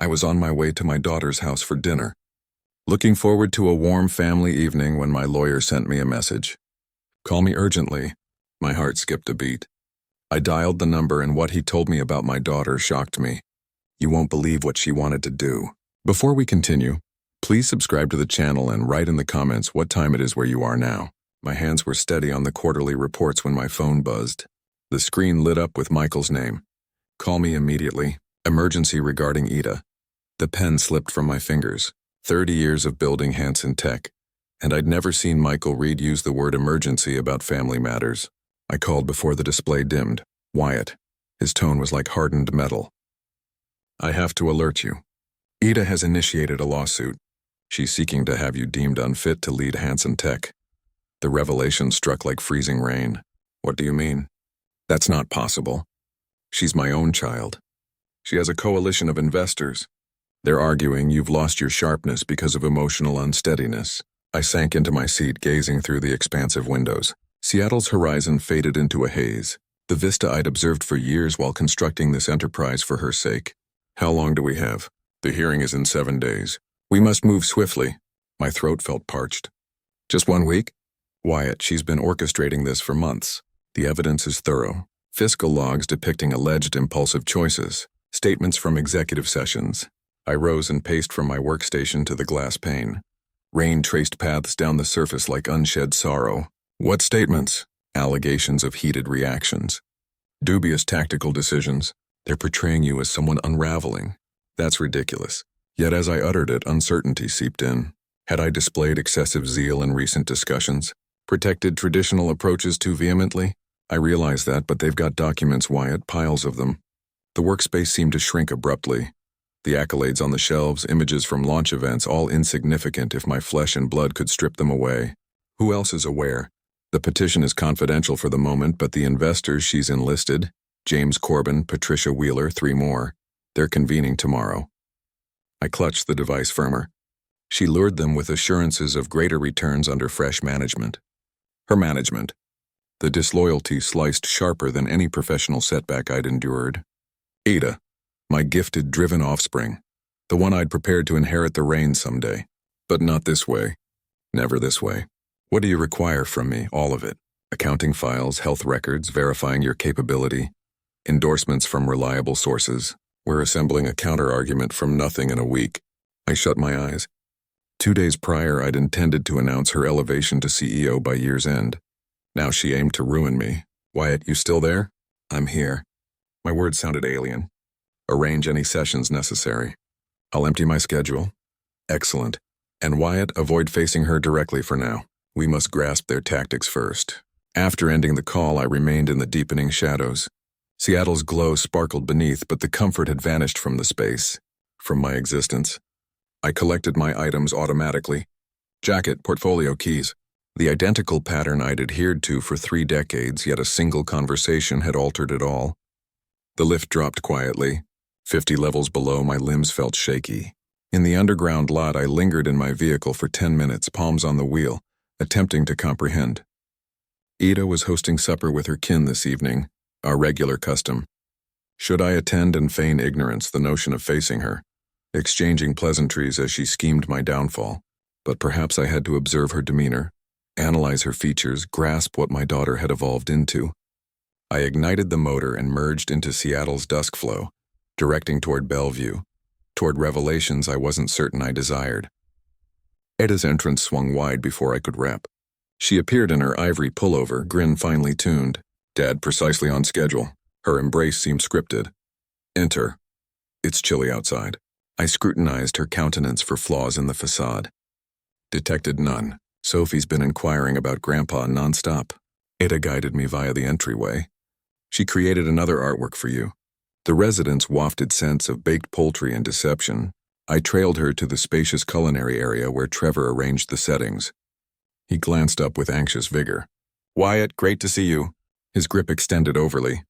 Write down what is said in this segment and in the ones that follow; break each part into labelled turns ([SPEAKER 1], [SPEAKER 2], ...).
[SPEAKER 1] I was on my way to my daughter's house for dinner, looking forward to a warm family evening when my lawyer sent me a message. Call me urgently. My heart skipped a beat. I dialed the number and what he told me about my daughter shocked me. You won't believe what she wanted to do. Before we continue, please subscribe to the channel and write in the comments what time it is where you are now. My hands were steady on the quarterly reports when my phone buzzed. The screen lit up with Michael's name. Call me immediately. Emergency regarding Ida. The pen slipped from my fingers. 30 years of building Hansen Tech, and I'd never seen Michael Reed use the word emergency about family matters. I called before the display dimmed. Wyatt. His tone was like hardened metal. I have to alert you. Ida has initiated a lawsuit. She's seeking to have you deemed unfit to lead Hansen Tech. The revelation struck like freezing rain. What do you mean? That's not possible. She's my own child. She has a coalition of investors. They're arguing you've lost your sharpness because of emotional unsteadiness. I sank into my seat, gazing through the expansive windows. Seattle's horizon faded into a haze, the vista I'd observed for years while constructing this enterprise for her sake. How long do we have? The hearing is in 7 days. We must move swiftly. My throat felt parched. Just 1 week? Wyatt, she's been orchestrating this for months. The evidence is thorough. Fiscal logs depicting alleged impulsive choices. Statements from executive sessions. I rose and paced from my workstation to the glass pane. Rain traced paths down the surface like unshed sorrow. What statements? Allegations of heated reactions. Dubious tactical decisions. They're portraying you as someone unraveling. That's ridiculous. Yet as I uttered it, uncertainty seeped in. Had I displayed excessive zeal in recent discussions? Protected traditional approaches too vehemently? I realize that, but they've got documents, Wyatt, piles of them. The workspace seemed to shrink abruptly. The accolades on the shelves, images from launch events, all insignificant if my flesh and blood could strip them away. Who else is aware? The petition is confidential for the moment, but the investors she's enlisted, James Corbin, Patricia Wheeler, 3 more, they're convening tomorrow. I clutched the device firmer. She lured them with assurances of greater returns under fresh management. Her management. The disloyalty sliced sharper than any professional setback I'd endured. Ida. My gifted, driven offspring. The one I'd prepared to inherit the reins someday. But not this way. Never this way. What do you require from me? All of it. Accounting files, health records, verifying your capability. Endorsements from reliable sources. We're assembling a counter-argument from nothing in a week. I shut my eyes. 2 days prior, I'd intended to announce her elevation to CEO by year's end. Now she aimed to ruin me. Wyatt, you still there? I'm here. My words sounded alien. Arrange any sessions necessary. I'll empty my schedule. Excellent. And Wyatt, avoid facing her directly for now. We must grasp their tactics first. After ending the call, I remained in the deepening shadows. Seattle's glow sparkled beneath, but the comfort had vanished from the space, from my existence. I collected my items automatically. Jacket, portfolio, keys. The identical pattern I'd adhered to for 3 decades, yet a single conversation had altered it all. The lift dropped quietly. 50 levels below, my limbs felt shaky. In the underground lot, I lingered in my vehicle for 10 minutes, palms on the wheel, attempting to comprehend. Ida was hosting supper with her kin this evening, our regular custom. Should I attend and feign ignorance, the notion of facing her, exchanging pleasantries as she schemed my downfall? But perhaps I had to observe her demeanor, analyze her features, grasp what my daughter had evolved into. I ignited the motor and merged into Seattle's dusk flow, directing toward Bellevue, toward revelations I wasn't certain I desired. Eda's entrance swung wide before I could wrap. She appeared in her ivory pullover, grin finely tuned. Dad precisely on schedule. Her embrace seemed scripted. Enter. It's chilly outside. I scrutinized her countenance for flaws in the facade. Detected none. Sophie's been inquiring about Grandpa nonstop. Ada guided me via the entryway. She created another artwork for you. The residence wafted scents of baked poultry and deception. I trailed her to the spacious culinary area where Trevor arranged the settings. He glanced up with anxious vigor. Wyatt, great to see you. His grip extended overly.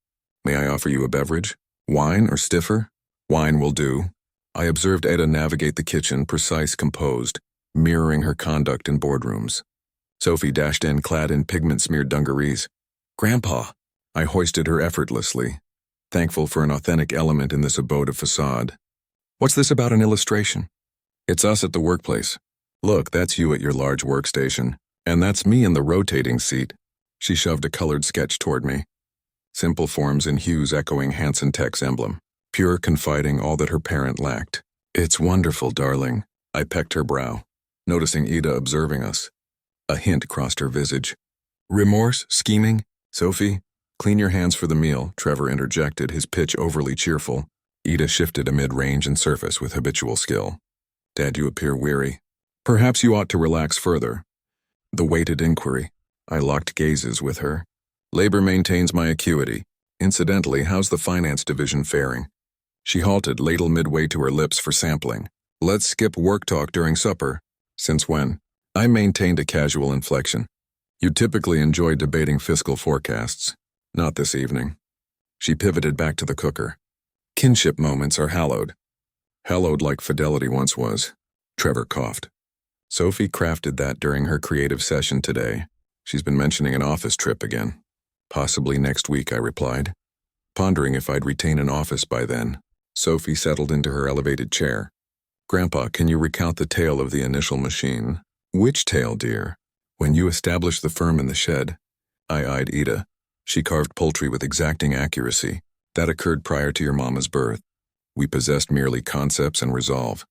[SPEAKER 1] May I offer you a beverage? Wine or stiffer? Wine will do. I observed Eda navigate the kitchen, precise, composed, mirroring her conduct in boardrooms. Sophie dashed in, clad in pigment-smeared dungarees. Grandpa! I hoisted her effortlessly, thankful for an authentic element in this abode of facade. What's this about an illustration? It's us at the workplace. Look, that's you at your large workstation, and that's me in the rotating seat. She shoved a colored sketch toward me. Simple forms in hues echoing Hansen Tech's emblem, pure confiding all that her parent lacked. It's wonderful, darling. I pecked her brow, noticing Ida observing us. A hint crossed her visage. Remorse? Scheming? Sophie, clean your hands for the meal, Trevor interjected, his pitch overly cheerful. Ida shifted amid range and surface with habitual skill. Dad, you appear weary. Perhaps you ought to relax further. The weighted inquiry. I locked gazes with her. Labor maintains my acuity. Incidentally, how's the finance division faring? She halted, ladle midway to her lips for sampling. Let's skip work talk during supper. Since when? I maintained a casual inflection. You typically enjoy debating fiscal forecasts. Not this evening. She pivoted back to the cooker. Kinship moments are hallowed. Hallowed like fidelity once was. Trevor coughed. Sophie crafted that during her creative session today. She's been mentioning an office trip again. Possibly next week, I replied, pondering if I'd retain an office by then. Sophie settled into her elevated chair. Grandpa, can you recount the tale of the initial machine? Which tale, dear? When you established the firm in the shed. I eyed Ida. She carved poultry with exacting accuracy. That occurred prior to your mama's birth. We possessed merely concepts and resolve.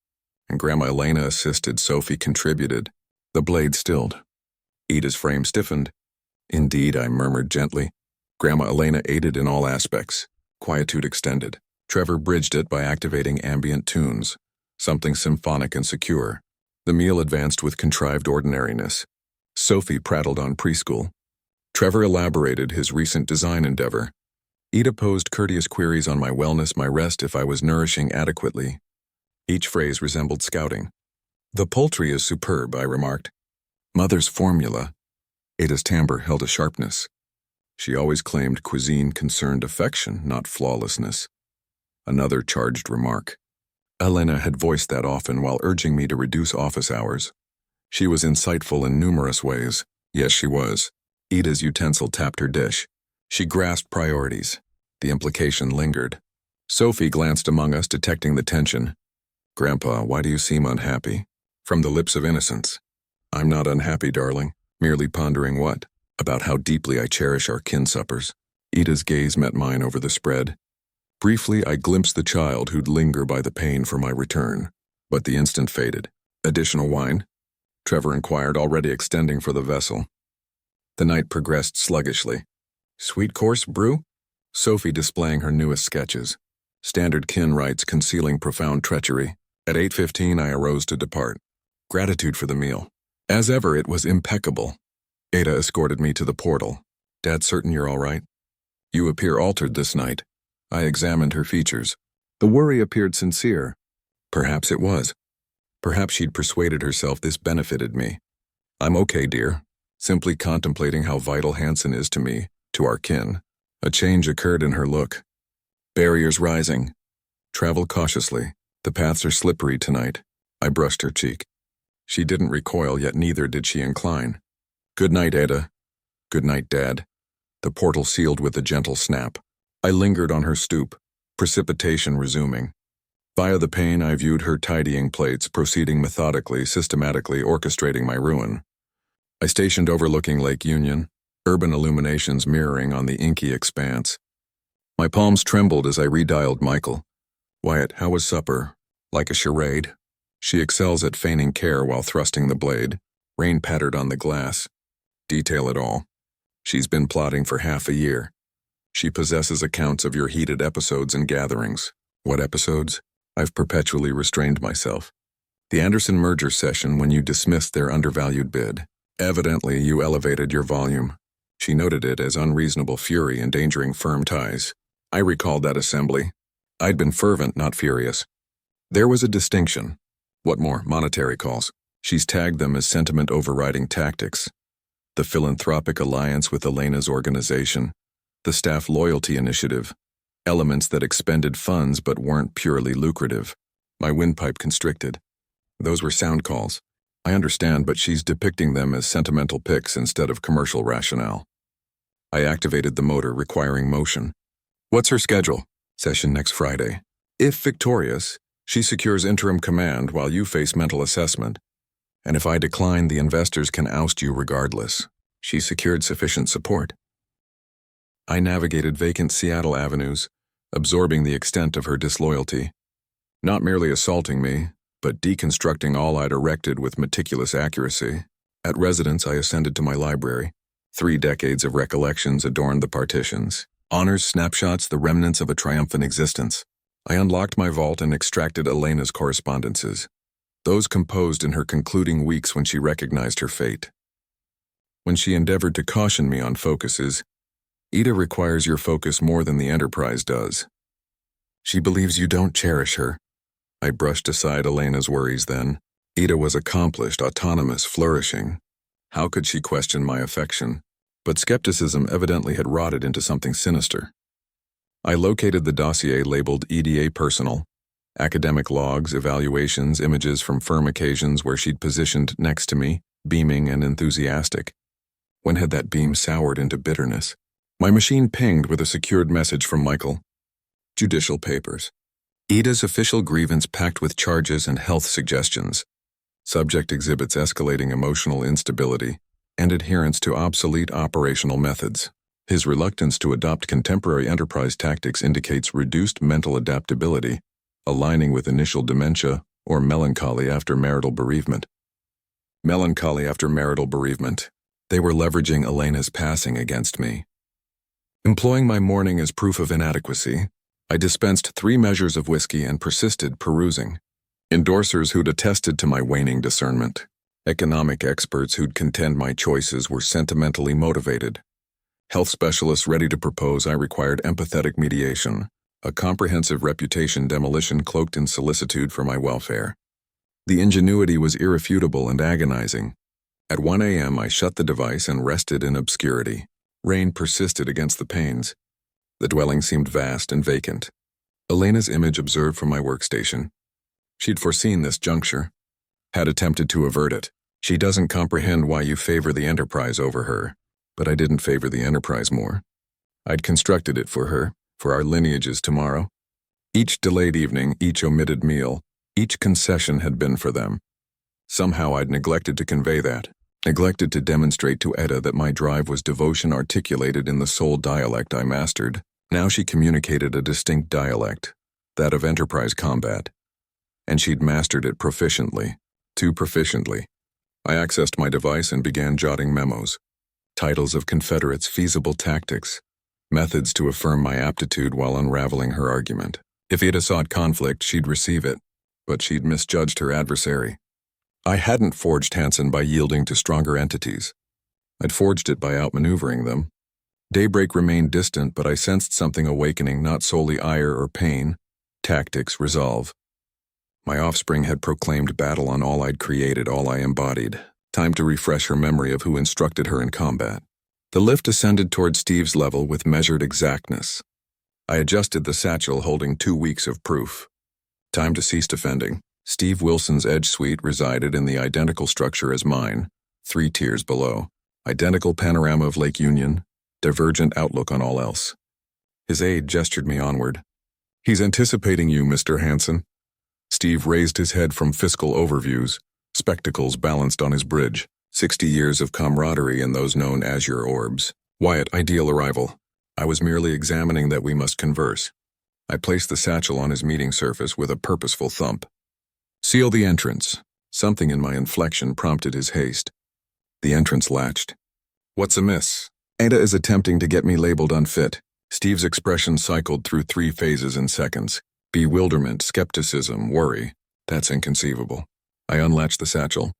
[SPEAKER 1] And Grandma Elena assisted, Sophie contributed. The blade stilled. Ida's frame stiffened. Indeed, I murmured gently. Grandma Elena aided in all aspects. Quietude extended. Trevor bridged it by activating ambient tunes, something symphonic and secure. The meal advanced with contrived ordinariness. Sophie prattled on preschool. Trevor elaborated his recent design endeavor. Ida posed courteous queries on my wellness, my rest, if I was nourishing adequately. Each phrase resembled scouting. The poultry is superb, I remarked. Mother's formula. Ida's timbre held a sharpness. She always claimed cuisine concerned affection, not flawlessness. Another charged remark. Elena had voiced that often while urging me to reduce office hours. She was insightful in numerous ways. Yes, she was. Ida's utensil tapped her dish. She grasped priorities. The implication lingered. Sophie glanced among us, detecting the tension. Grandpa, why do you seem unhappy? From the lips of innocence. I'm not unhappy, darling. Merely pondering what? About how deeply I cherish our kinsuppers. Ida's gaze met mine over the spread. Briefly, I glimpsed the child who'd linger by the pane for my return. But the instant faded. Additional wine? Trevor inquired, already extending for the vessel. The night progressed sluggishly. Sweet course brew? Sophie displaying her newest sketches. Standard kin rites concealing profound treachery. At 8:15, I arose to depart. Gratitude for the meal. As ever, it was impeccable. Ada escorted me to the portal. Dad, certain you're all right? You appear altered this night. I examined her features. The worry appeared sincere. Perhaps it was. Perhaps she'd persuaded herself this benefited me. I'm okay, dear. Simply contemplating how vital Hansen is to me, to our kin. A change occurred in her look. Barriers rising. Travel cautiously. The paths are slippery tonight. I brushed her cheek. She didn't recoil, yet neither did she incline. Good night, Ada. Good night, Dad. The portal sealed with a gentle snap. I lingered on her stoop, precipitation resuming. Via the pane, I viewed her tidying plates, proceeding methodically, systematically, orchestrating my ruin. I stationed overlooking Lake Union, urban illuminations mirroring on the inky expanse. My palms trembled as I redialed Michael. Wyatt, how was supper? Like a charade. She excels at feigning care while thrusting the blade. Rain pattered on the glass. Detail it all. She's been plotting for half a year. She possesses accounts of your heated episodes and gatherings. What episodes? I've perpetually restrained myself. The Anderson merger session when you dismissed their undervalued bid. Evidently, you elevated your volume. She noted it as unreasonable fury endangering firm ties. I recalled that assembly. I'd been fervent, not furious. There was a distinction. What more, monetary calls. She's tagged them as sentiment overriding tactics. The philanthropic alliance with Elena's organization. The staff loyalty initiative. Elements that expended funds but weren't purely lucrative. My windpipe constricted. Those were sound calls. I understand, but she's depicting them as sentimental picks instead of commercial rationale. I activated the motor, requiring motion. What's her schedule? Session next Friday. If victorious, She secures interim command while you face mental assessment. And if I decline, the investors can oust you regardless. She secured sufficient support. I navigated vacant Seattle avenues, absorbing the extent of her disloyalty. Not merely assaulting me, but deconstructing all I'd erected with meticulous accuracy. At residence, I ascended to my library. 3 decades of recollections adorned the partitions. Honors, snapshots, the remnants of a triumphant existence. I unlocked my vault and extracted Elena's correspondences, those composed in her concluding weeks when she recognized her fate. When she endeavored to caution me on focuses, Ida requires your focus more than the Enterprise does. She believes you don't cherish her. I brushed aside Elena's worries then. Ida was accomplished, autonomous, flourishing. How could she question my affection? But skepticism evidently had rotted into something sinister. I located the dossier labeled EDA Personal, academic logs, evaluations, images from firm occasions where she'd positioned next to me, beaming and enthusiastic. When had that beam soured into bitterness? My machine pinged with a secured message from Michael. Judicial papers. Ida's official grievance packed with charges and health suggestions. Subject exhibits escalating emotional instability and adherence to obsolete operational methods. His reluctance to adopt contemporary enterprise tactics indicates reduced mental adaptability, aligning with initial dementia or melancholy after marital bereavement. Melancholy after marital bereavement. They were leveraging Elena's passing against me. Employing my mourning as proof of inadequacy, I dispensed 3 measures of whiskey and persisted perusing. Endorsers who'd attested to my waning discernment. Economic experts who'd contend my choices were sentimentally motivated. Health specialists ready to propose I required empathetic mediation, a comprehensive reputation demolition cloaked in solicitude for my welfare. The ingenuity was irrefutable and agonizing. At 1 a.m. I shut the device and rested in obscurity. Rain persisted against the panes. The dwelling seemed vast and vacant. Elena's image observed from my workstation. She'd foreseen this juncture, had attempted to avert it. She doesn't comprehend why you favor the Enterprise over her. But I didn't favor the Enterprise more. I'd constructed it for her, for our lineages tomorrow. Each delayed evening, each omitted meal, each concession had been for them. Somehow I'd neglected to convey that, neglected to demonstrate to Etta that my drive was devotion articulated in the sole dialect I mastered. Now she communicated a distinct dialect, that of Enterprise combat. And she'd mastered it proficiently, too proficiently. I accessed my device and began jotting memos. Titles of Confederates' feasible tactics, methods to affirm my aptitude while unraveling her argument. If Ida sought conflict, she'd receive it, but she'd misjudged her adversary. I hadn't forged Hansen by yielding to stronger entities. I'd forged it by outmaneuvering them. Daybreak remained distant, but I sensed something awakening, not solely ire or pain, tactics, resolve. My offspring had proclaimed battle on all I'd created, all I embodied. Time to refresh her memory of who instructed her in combat. The lift ascended toward Steve's level with measured exactness. I adjusted the satchel, holding 2 weeks of proof. Time to cease defending. Steve Wilson's Edge Suite resided in the identical structure as mine, 3 tiers below. Identical panorama of Lake Union, divergent outlook on all else. His aide gestured me onward. He's anticipating you, Mr. Hansen. Steve raised his head from fiscal overviews, spectacles balanced on his bridge. 60 years of camaraderie in those known as your orbs. Wyatt, ideal arrival. I was merely examining that we must converse. I placed the satchel on his meeting surface with a purposeful thump. Seal the entrance. Something in my inflection prompted his haste. The entrance latched. What's amiss? Ada is attempting to get me labeled unfit. Steve's expression cycled through 3 phases in seconds. Bewilderment, skepticism, worry. That's inconceivable. I unlatched the satchel.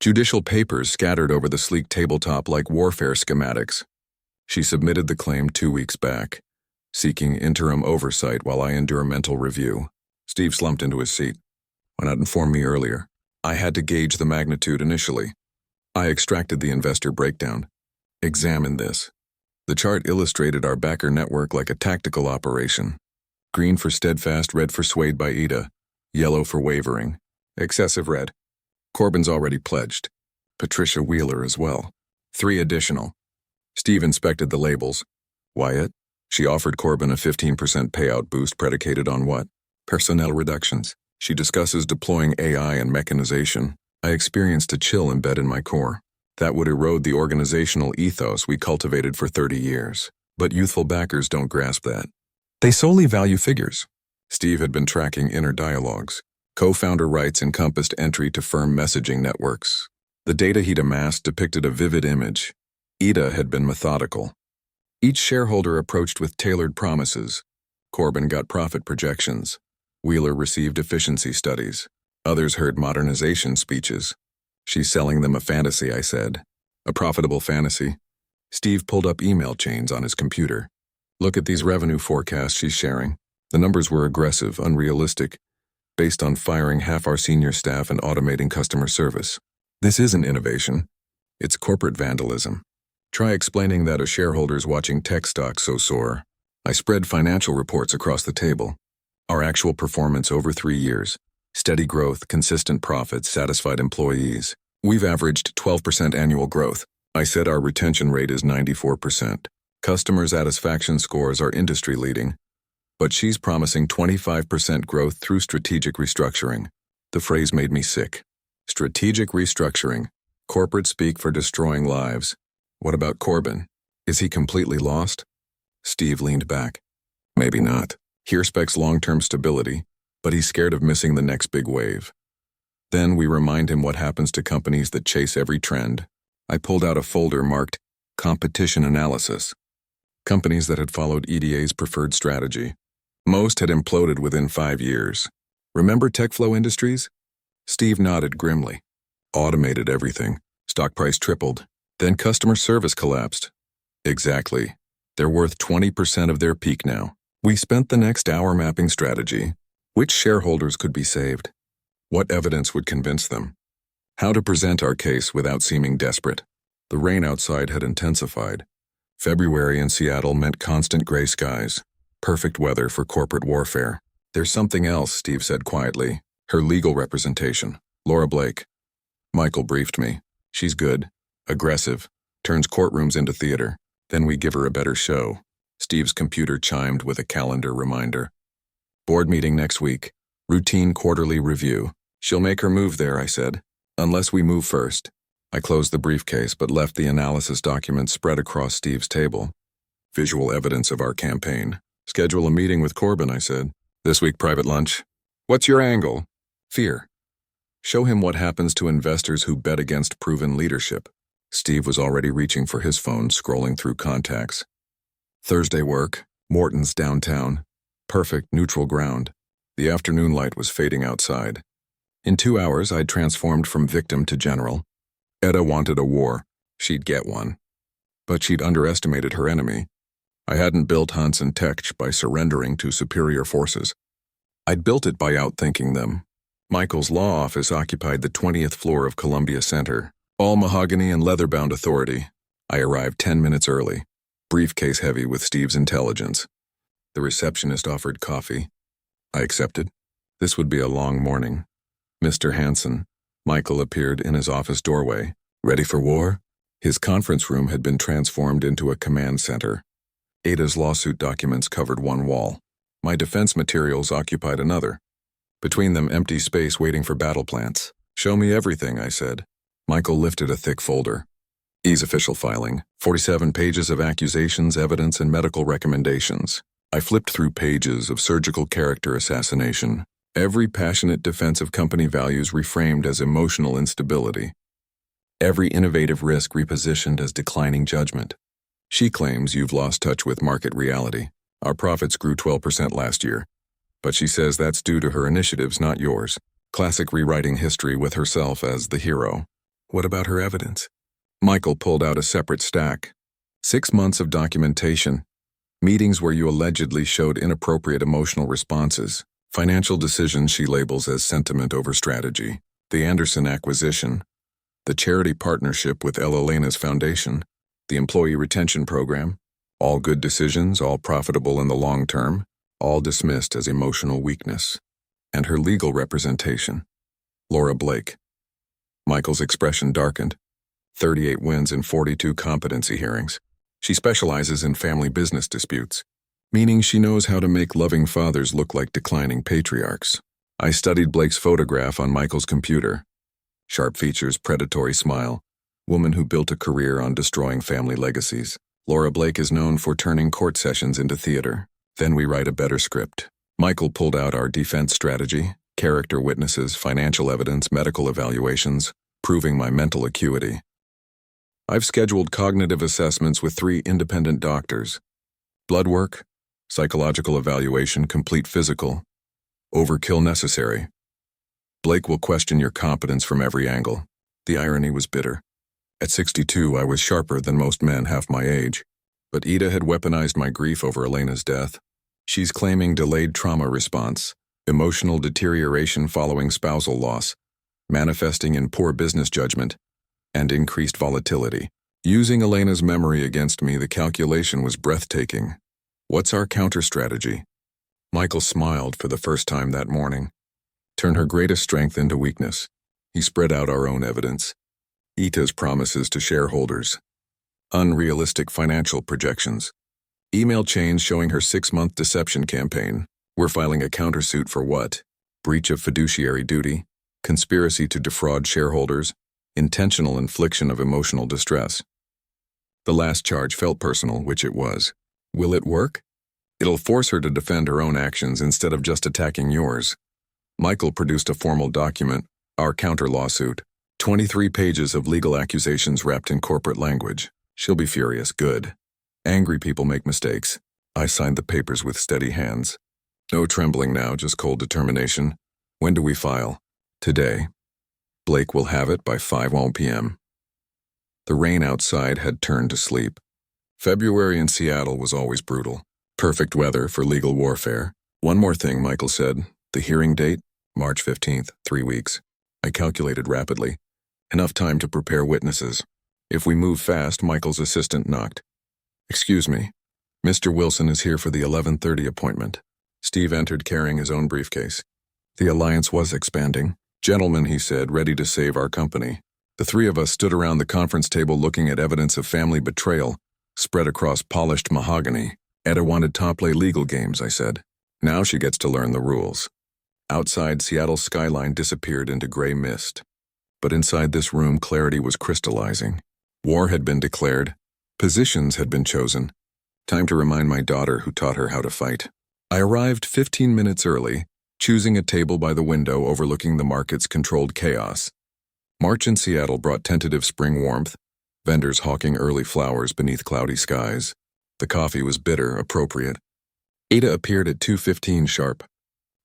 [SPEAKER 1] Judicial papers scattered over the sleek tabletop like warfare schematics. She submitted the claim 2 weeks back, seeking interim oversight while I endure mental review. Steve slumped into his seat. Why not inform me earlier? I had to gauge the magnitude initially. I extracted the investor breakdown. Examine this. The chart illustrated our backer network like a tactical operation. Green for steadfast, red for swayed by Ida, yellow for wavering, excessive red. Corbin's already pledged. Patricia Wheeler as well. 3 additional. Steve inspected the labels. Wyatt? She offered Corbin a 15% payout boost predicated on what? Personnel reductions. She discusses deploying AI and mechanization. I experienced a chill embed in my core. That would erode the organizational ethos we cultivated for 30 years. But youthful backers don't grasp that. They solely value figures. Steve had been tracking inner dialogues. Co-founder rights encompassed entry to firm messaging networks. The data he'd amassed depicted a vivid image. Ida had been methodical. Each shareholder approached with tailored promises. Corbin got profit projections. Wheeler received efficiency studies. Others heard modernization speeches. She's selling them a fantasy, I said. A profitable fantasy. Steve pulled up email chains on his computer. Look at these revenue forecasts she's sharing. The numbers were aggressive, unrealistic, based on firing half our senior staff and automating customer service. This isn't innovation. It's corporate vandalism. Try explaining that to shareholders watching tech stocks so soar. I spread financial reports across the table. Our actual performance over 3 years. Steady growth, consistent profits, satisfied employees. We've averaged 12% annual growth. I said our retention rate is 94%. Customer satisfaction scores are industry-leading. But she's promising 25% growth through strategic restructuring. The phrase made me sick. Strategic restructuring. Corporate speak for destroying lives. What about Corbin? Is he completely lost? Steve leaned back. Maybe not. He respects long-term stability, but he's scared of missing the next big wave. Then we remind him what happens to companies that chase every trend. I pulled out a folder marked Competition Analysis. Companies that had followed EDA's preferred strategy. Most had imploded within 5 years. Remember TechFlow Industries? Steve nodded grimly. Automated everything. Stock price tripled. Then customer service collapsed. Exactly. They're worth 20% of their peak now. We spent the next hour mapping strategy. Which shareholders could be saved? What evidence would convince them? How to present our case without seeming desperate. The rain outside had intensified. February in Seattle meant constant gray skies. Perfect weather for corporate warfare. There's something else, Steve said quietly. Her legal representation. Laura Blake. Michael briefed me. She's good. Aggressive. Turns courtrooms into theater. Then we give her a better show. Steve's computer chimed with a calendar reminder. Board meeting next week. Routine quarterly review. She'll make her move there, I said. Unless we move first. I closed the briefcase but left the analysis document spread across Steve's table. Visual evidence of our campaign. Schedule a meeting with Corbin, I said. This week private lunch. What's your angle? Fear. Show him what happens to investors who bet against proven leadership. Steve was already reaching for his phone, scrolling through contacts. Thursday work. Morton's downtown. Perfect neutral ground. The afternoon light was fading outside. In 2 hours, I'd transformed from victim to general. Etta wanted a war. She'd get one. But she'd underestimated her enemy. I hadn't built Hans and Tech by surrendering to superior forces. I'd built it by outthinking them. Michael's law office occupied the 20th floor of Columbia Center. All mahogany and leather-bound authority. I arrived 10 minutes early. Briefcase heavy with Steve's intelligence. The receptionist offered coffee. I accepted. This would be a long morning. Mr. Hansen. Michael appeared in his office doorway. Ready for war? His conference room had been transformed into a command center. Ada's lawsuit documents covered one wall. My defense materials occupied another. Between them, empty space waiting for battle plants. Show me everything, I said. Michael lifted a thick folder. E's official filing. 47 pages of accusations, evidence, and medical recommendations. I flipped through pages of surgical character assassination. Every passionate defense of company values reframed as emotional instability. Every innovative risk repositioned as declining judgment. She claims you've lost touch with market reality. Our profits grew 12% last year. But she says that's due to her initiatives, not yours. Classic rewriting history with herself as the hero. What about her evidence? Michael pulled out a separate stack. 6 months of documentation. Meetings where you allegedly showed inappropriate emotional responses. Financial decisions she labels as sentiment over strategy. The Anderson acquisition. The charity partnership with Ella Lena's foundation. The employee retention program. All good decisions, all profitable in the long term. All dismissed as emotional weakness. And her legal representation. Laura Blake. Michael's expression darkened. 38 wins in 42 competency hearings. She specializes in family business disputes, meaning she knows how to make loving fathers look like declining patriarchs. I studied Blake's photograph on Michael's computer. Sharp features, predatory smile. Woman who built a career on destroying family legacies. Laura Blake is known for turning court sessions into theater. Then we write a better script. Michael pulled out our defense strategy, character witnesses, financial evidence, medical evaluations, proving my mental acuity. I've scheduled cognitive assessments with 3 independent doctors. Blood work, psychological evaluation, complete physical. Overkill necessary. Blake will question your competence from every angle. The irony was bitter. At 62, I was sharper than most men half my age. But Ida had weaponized my grief over Elena's death. She's claiming delayed trauma response, emotional deterioration following spousal loss, manifesting in poor business judgment, and increased volatility. Using Elena's memory against me, the calculation was breathtaking. What's our counter strategy? Michael smiled for the first time that morning. Turn her greatest strength into weakness. He spread out our own evidence. Ita's promises to shareholders. Unrealistic financial projections. Email chains showing her 6-month deception campaign. We're filing a countersuit for what? Breach of fiduciary duty, conspiracy to defraud shareholders, intentional infliction of emotional distress. The last charge felt personal, which it was. Will it work? It'll force her to defend her own actions instead of just attacking yours. Michael produced a formal document, our counter lawsuit. 23 pages of legal accusations wrapped in corporate language. She'll be furious, good. Angry people make mistakes. I signed the papers with steady hands. No trembling now, just cold determination. When do we file? Today. Blake will have it by 5 p.m. The rain outside had turned to sleep. February in Seattle was always brutal. Perfect weather for legal warfare. One more thing, Michael said. The hearing date? March 15th, 3 weeks. I calculated rapidly. Enough time to prepare witnesses. If we move fast, Michael's assistant knocked. Excuse me. Mr. Wilson is here for the 11:30 appointment. Steve entered carrying his own briefcase. The alliance was expanding. Gentlemen, he said, ready to save our company. The 3 of us stood around the conference table looking at evidence of family betrayal, spread across polished mahogany. Etta wanted top-play legal games, I said. Now she gets to learn the rules. Outside, Seattle's skyline disappeared into gray mist. But inside this room, clarity was crystallizing. War had been declared. Positions had been chosen. Time to remind my daughter who taught her how to fight. I arrived 15 minutes early, choosing a table by the window overlooking the market's controlled chaos. March in Seattle brought tentative spring warmth, vendors hawking early flowers beneath cloudy skies. The coffee was bitter, appropriate. Ada appeared at 2:15 sharp.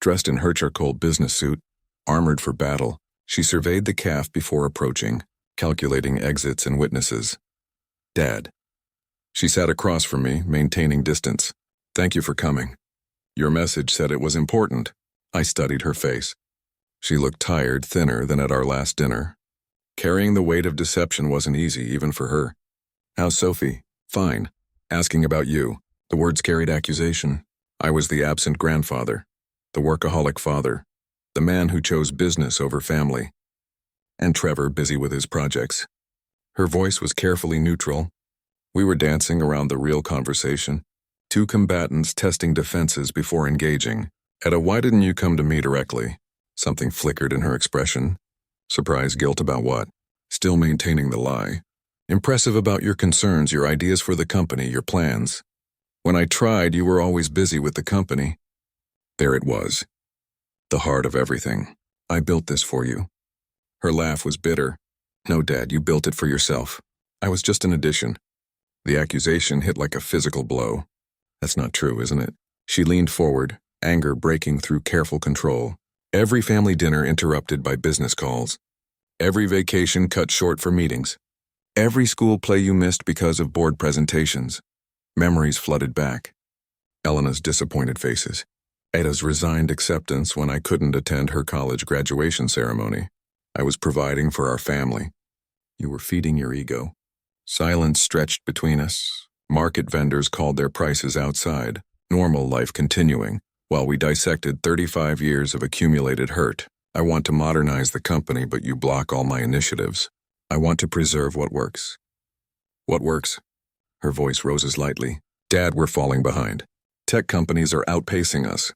[SPEAKER 1] Dressed in her charcoal business suit, armored for battle, she surveyed the calf before approaching, calculating exits and witnesses. Dad. She sat across from me, maintaining distance. Thank you for coming. Your message said it was important. I studied her face. She looked tired, thinner than at our last dinner. Carrying the weight of deception wasn't easy, even for her. How's Sophie? Fine. Asking about you. The words carried accusation. I was the absent grandfather, the workaholic father, the man who chose business over family. And Trevor busy with his projects. Her voice was carefully neutral. We were dancing around the real conversation. 2 combatants testing defenses before engaging. Etta, why didn't you come to me directly? Something flickered in her expression. Surprise, guilt about what? Still maintaining the lie. Impressive about your concerns, your ideas for the company, your plans. When I tried, you were always busy with the company. There it was. The heart of everything. I built this for you. Her laugh was bitter. No, Dad, you built it for yourself. I was just an addition. The accusation hit like a physical blow. That's not true, isn't it? She leaned forward, anger breaking through careful control. Every family dinner interrupted by business calls. Every vacation cut short for meetings. Every school play you missed because of board presentations. Memories flooded back. Elena's disappointed faces. Ada's resigned acceptance when I couldn't attend her college graduation ceremony. I was providing for our family. You were feeding your ego. Silence stretched between us. Market vendors called their prices outside, normal life continuing, while we dissected 35 years of accumulated hurt. I want to modernize the company, but you block all my initiatives. I want to preserve what works. What works? Her voice rose lightly. Dad, we're falling behind. Tech companies are outpacing us.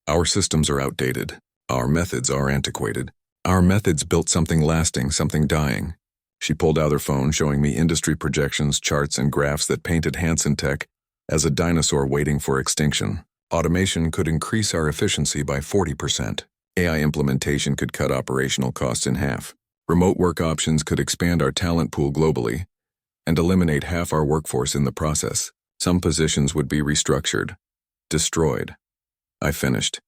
[SPEAKER 1] Our systems are outdated. Our methods are antiquated. Our methods built something lasting, something dying. She pulled out her phone, showing me industry projections, charts, and graphs that painted Hansen Tech as a dinosaur waiting for extinction. Automation could increase our efficiency by 40%. AI implementation could cut operational costs in half. Remote work options could expand our talent pool globally and eliminate half our workforce in the process. Some positions would be restructured, destroyed. I finished.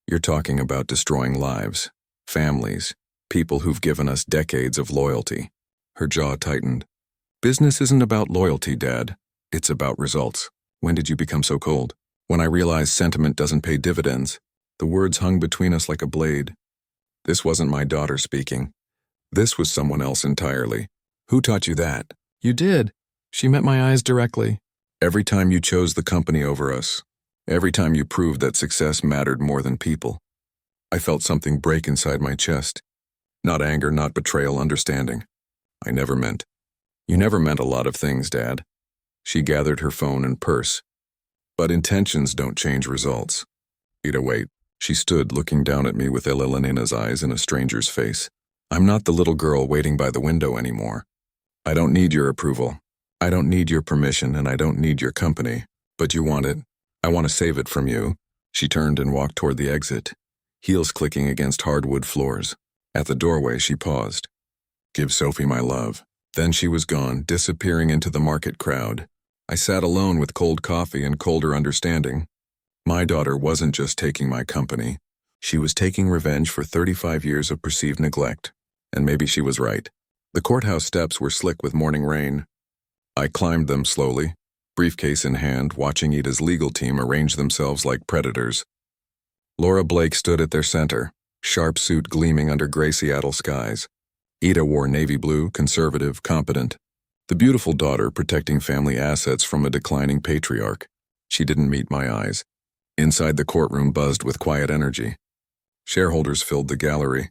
[SPEAKER 1] You're talking about destroying lives, families, people who've given us decades of loyalty. Her jaw tightened. Business isn't about loyalty, Dad. It's about results. When did you become so cold? When I realized sentiment doesn't pay dividends. The words hung between us like a blade. This wasn't my daughter speaking. This was someone else entirely. Who taught you that? You did. She met my eyes directly. Every time you chose the company over us. Every time you proved that success mattered more than people. I felt something break inside my chest. Not anger, not betrayal, understanding. I never meant. You never meant a lot of things, Dad. She gathered her phone and purse. But intentions don't change results. Ida, wait. She stood looking down at me with Elena's eyes in a stranger's face. I'm not the little girl waiting by the window anymore. I don't need your approval. I don't need your permission, and I don't need your company. But you want it. I want to save it from you. She turned and walked toward the exit, heels clicking against hardwood floors. At the doorway, she paused. Give Sophie my love. Then she was gone, disappearing into the market crowd. I sat alone with cold coffee and colder understanding. My daughter wasn't just taking my company. She was taking revenge for 35 years of perceived neglect. And maybe she was right. The courthouse steps were slick with morning rain. I climbed them slowly, briefcase in hand, watching Ida's legal team arrange themselves like predators. Laura Blake stood at their center, sharp suit gleaming under gray Seattle skies. Ida wore navy blue, conservative, competent. The beautiful daughter protecting family assets from a declining patriarch. She didn't meet my eyes. Inside the courtroom buzzed with quiet energy. Shareholders filled the gallery.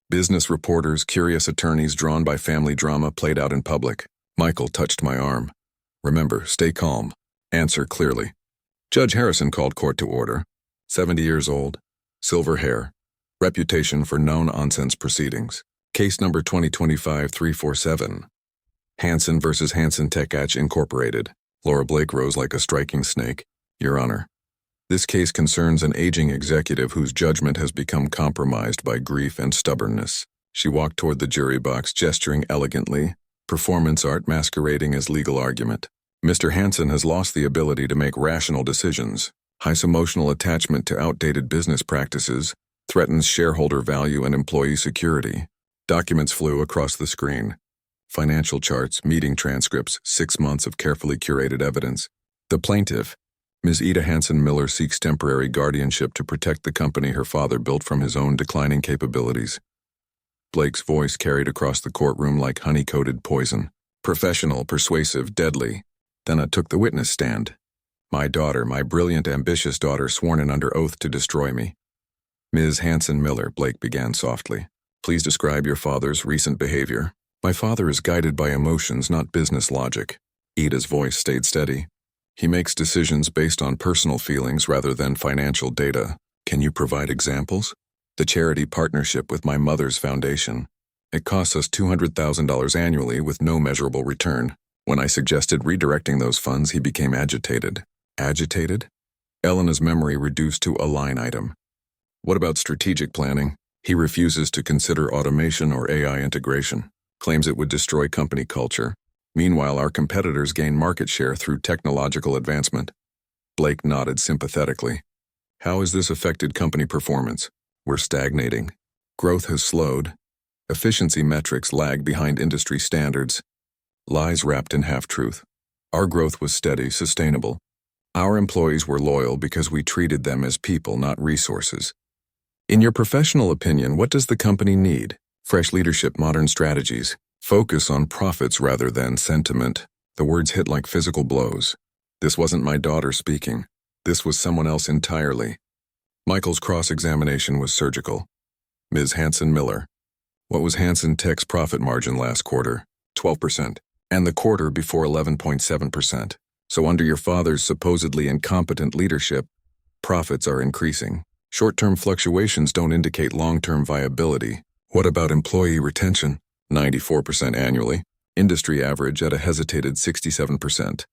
[SPEAKER 1] Business reporters, curious attorneys drawn by family drama played out in public. Michael touched my arm. Remember, stay calm. Answer clearly. Judge Harrison called court to order. 70 years old, silver hair, reputation for no-nonsense proceedings. Case number 2025-347. Hansen versus Hansen Tech Incorporated. Laura Blake rose like a striking snake. Your Honor. This case concerns an aging executive whose judgment has become compromised by grief and stubbornness. She walked toward the jury box, gesturing elegantly, performance art masquerading as legal argument. Mr. Hansen has lost the ability to make rational decisions. His emotional attachment to outdated business practices threatens shareholder value and employee security. Documents flew across the screen. Financial charts, meeting transcripts, 6 months of carefully curated evidence. The plaintiff, Ms. Ida Hansen Miller, seeks temporary guardianship to protect the company her father built from his own declining capabilities. Blake's voice carried across the courtroom like honey-coated poison. Professional, persuasive, deadly. Then I took the witness stand. My daughter, my brilliant, ambitious daughter, sworn in under oath to destroy me. Ms. Hansen Miller, Blake began softly. Please describe your father's recent behavior. My father is guided by emotions, not business logic. Ida's voice stayed steady. He makes decisions based on personal feelings rather than financial data. Can you provide examples? The charity partnership with my mother's foundation. It costs us $200,000 annually with no measurable return. When I suggested redirecting those funds, he became agitated. Agitated? Elena's memory reduced to a line item. What about strategic planning? He refuses to consider automation or AI integration. Claims it would destroy company culture. Meanwhile, our competitors gain market share through technological advancement. Blake nodded sympathetically. How has this affected company performance? We're stagnating. Growth has slowed. Efficiency metrics lag behind industry standards. Lies wrapped in half-truth. Our growth was steady, sustainable. Our employees were loyal because we treated them as people, not resources. In your professional opinion, what does the company need? Fresh leadership, modern strategies. Focus on profits rather than sentiment. The words hit like physical blows. This wasn't my daughter speaking. This was someone else entirely. Michael's cross-examination was surgical. Ms. Hansen Miller. What was Hansen Tech's profit margin last quarter? 12%. And the quarter before 11.7%. So under your father's supposedly incompetent leadership, profits are increasing. Short-term fluctuations don't indicate long-term viability. What about employee retention? 94% annually. Industry average at a hesitated 67%.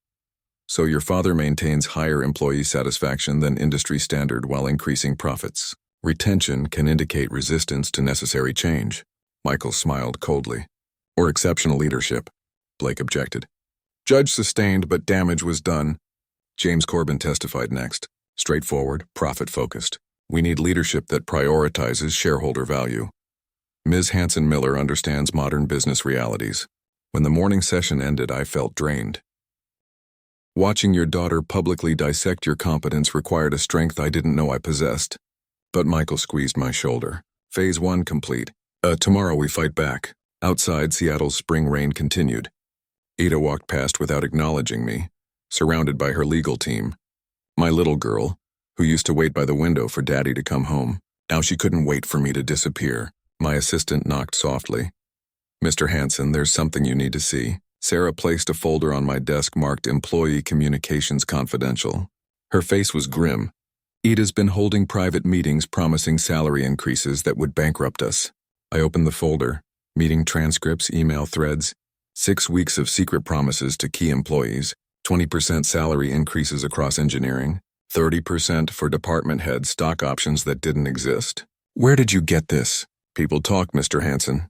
[SPEAKER 1] So your father maintains higher employee satisfaction than industry standard while increasing profits. Retention can indicate resistance to necessary change. Michael smiled coldly. Or exceptional leadership, Blake objected. Judge sustained, but damage was done. James Corbin testified next. Straightforward, profit-focused. We need leadership that prioritizes shareholder value. Ms. Hanson-Miller understands modern business realities. When the morning session ended, I felt drained. Watching your daughter publicly dissect your competence required a strength I didn't know I possessed. But Michael squeezed my shoulder. Phase 1 complete. Tomorrow we fight back. Outside, Seattle's spring rain continued. Ida walked past without acknowledging me, surrounded by her legal team. My little girl, who used to wait by the window for Daddy to come home, now she couldn't wait for me to disappear. My assistant knocked softly. Mr. Hanson, there's something you need to see. Sarah placed a folder on my desk marked Employee Communications Confidential. Her face was grim. Ida's been holding private meetings promising salary increases that would bankrupt us. I opened the folder. Meeting transcripts, email threads, 6 weeks of secret promises to key employees, 20% salary increases across engineering, 30% for department heads, stock options that didn't exist. Where did you get this? People talk, Mr. Hanson,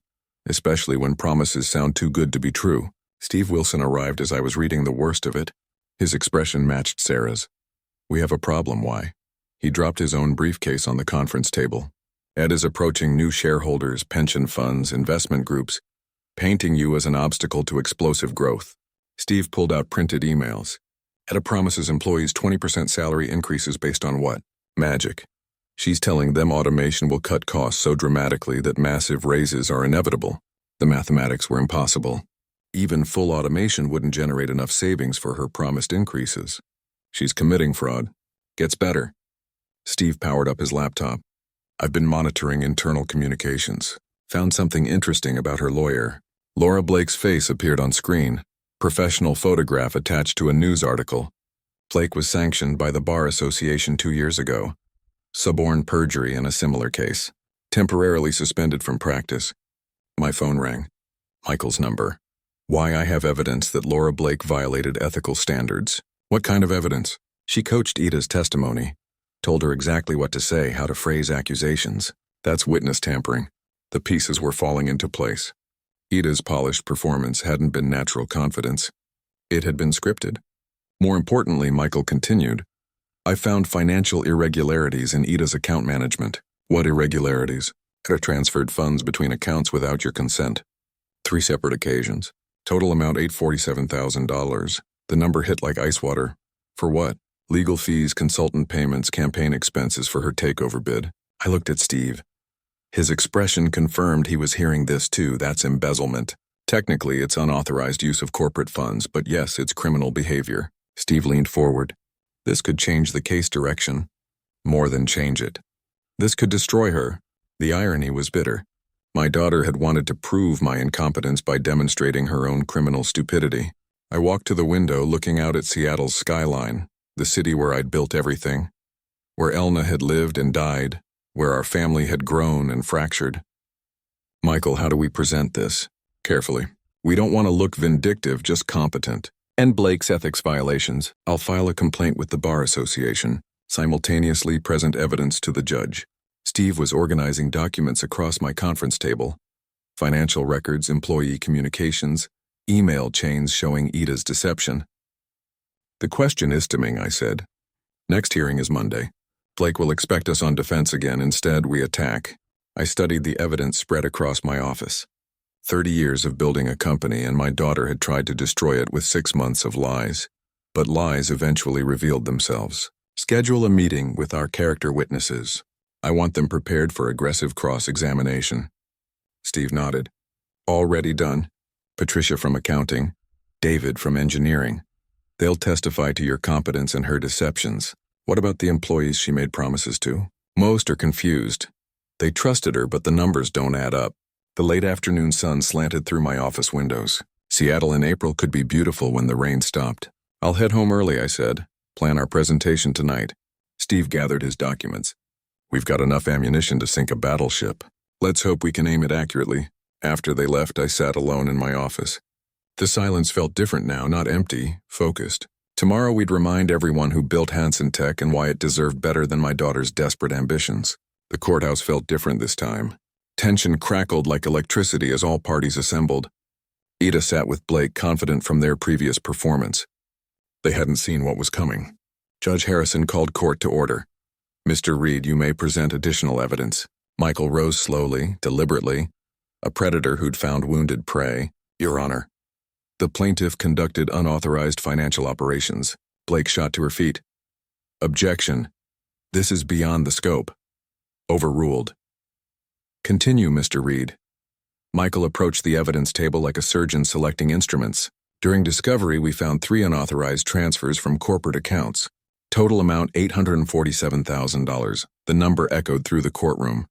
[SPEAKER 1] especially when promises sound too good to be true. Steve Wilson arrived as I was reading the worst of it. His expression matched Sarah's. We have a problem, why? He dropped his own briefcase on the conference table. Ed is approaching new shareholders, pension funds, investment groups, painting you as an obstacle to explosive growth. Steve pulled out printed emails. Ed promises employees 20% salary increases based on what? Magic. She's telling them automation will cut costs so dramatically that massive raises are inevitable. The mathematics were impossible. Even full automation wouldn't generate enough savings for her promised increases. She's committing fraud. Gets better. Steve powered up his laptop. I've been monitoring internal communications. Found something interesting about her lawyer. Laura Blake's face appeared on screen. Professional photograph attached to a news article. Blake was sanctioned by the Bar Association 2 years ago. Suborn perjury in a similar case. Temporarily suspended from practice. My phone rang. Michael's number. Why I have evidence that Laura Blake violated ethical standards. What kind of evidence? She coached Ida's testimony. Told her exactly what to say, how to phrase accusations. That's witness tampering. The pieces were falling into place. Ida's polished performance hadn't been natural confidence. It had been scripted. More importantly, Michael continued, I found financial irregularities in Ida's account management. What irregularities? Ida transferred funds between accounts without your consent. 3 separate occasions. Total amount $847,000. The number hit like ice water. For what? Legal fees, consultant payments, campaign expenses for her takeover bid. I looked at Steve. His expression confirmed he was hearing this too. That's embezzlement. Technically, it's unauthorized use of corporate funds, but yes, it's criminal behavior. Steve leaned forward. This could change the case direction. More than change it. This could destroy her. The irony was bitter. My daughter had wanted to prove my incompetence by demonstrating her own criminal stupidity. I walked to the window looking out at Seattle's skyline. The city where I'd built everything, where Elna had lived and died, where our family had grown and fractured. Michael, how do we present this? Carefully. We don't want to look vindictive, just competent. And Blake's ethics violations. I'll file a complaint with the Bar Association. Simultaneously present evidence to the judge. Steve was organizing documents across my conference table. Financial records, employee communications, email chains showing Ida's deception. The question is to me, I said. Next hearing is Monday. Blake will expect us on defense again. Instead, we attack. I studied the evidence spread across my office. 30 years of building a company, and my daughter had tried to destroy it with 6 months of lies. But lies eventually revealed themselves. Schedule a meeting with our character witnesses. I want them prepared for aggressive cross-examination. Steve nodded. Already done. Patricia from accounting, David from engineering. They'll testify to your competence and her deceptions. What about the employees she made promises to? Most are confused. They trusted her, but the numbers don't add up. The late afternoon sun slanted through my office windows. Seattle in April could be beautiful when the rain stopped. I'll head home early, I said. Plan our presentation tonight. Steve gathered his documents. We've got enough ammunition to sink a battleship. Let's hope we can aim it accurately. After they left, I sat alone in my office. The silence felt different now, not empty, focused. Tomorrow we'd remind everyone who built Hansen Tech and why it deserved better than my daughter's desperate ambitions. The courthouse felt different this time. Tension crackled like electricity as all parties assembled. Ida sat with Blake, confident from their previous performance. They hadn't seen what was coming. Judge Harrison called court to order. "Mr. Reed, you may present additional evidence." Michael rose slowly, deliberately. A predator who'd found wounded prey. "Your Honor." The plaintiff conducted unauthorized financial operations. Blake shot to her feet. "Objection. This is beyond the scope." Overruled. "Continue, Mr. Reed." Michael approached the evidence table like a surgeon selecting instruments. "During discovery, we found 3 unauthorized transfers from corporate accounts. Total amount $847,000. The number echoed through the courtroom.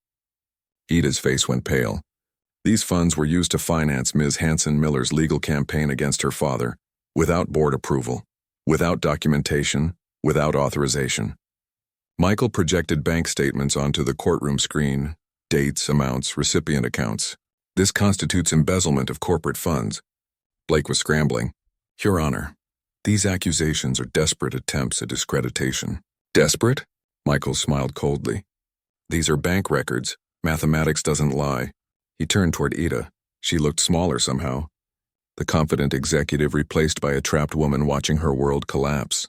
[SPEAKER 1] Ida's face went pale. These funds were used to finance Ms. Hansen Miller's legal campaign against her father, without board approval, without documentation, without authorization. Michael projected bank statements onto the courtroom screen, dates, amounts, recipient accounts. "This constitutes embezzlement of corporate funds." Blake was scrambling. "Your Honor, these accusations are desperate attempts at discreditation." "Desperate?" Michael smiled coldly. "These are bank records. Mathematics doesn't lie." He turned toward Ida. She looked smaller somehow. The confident executive replaced by a trapped woman watching her world collapse.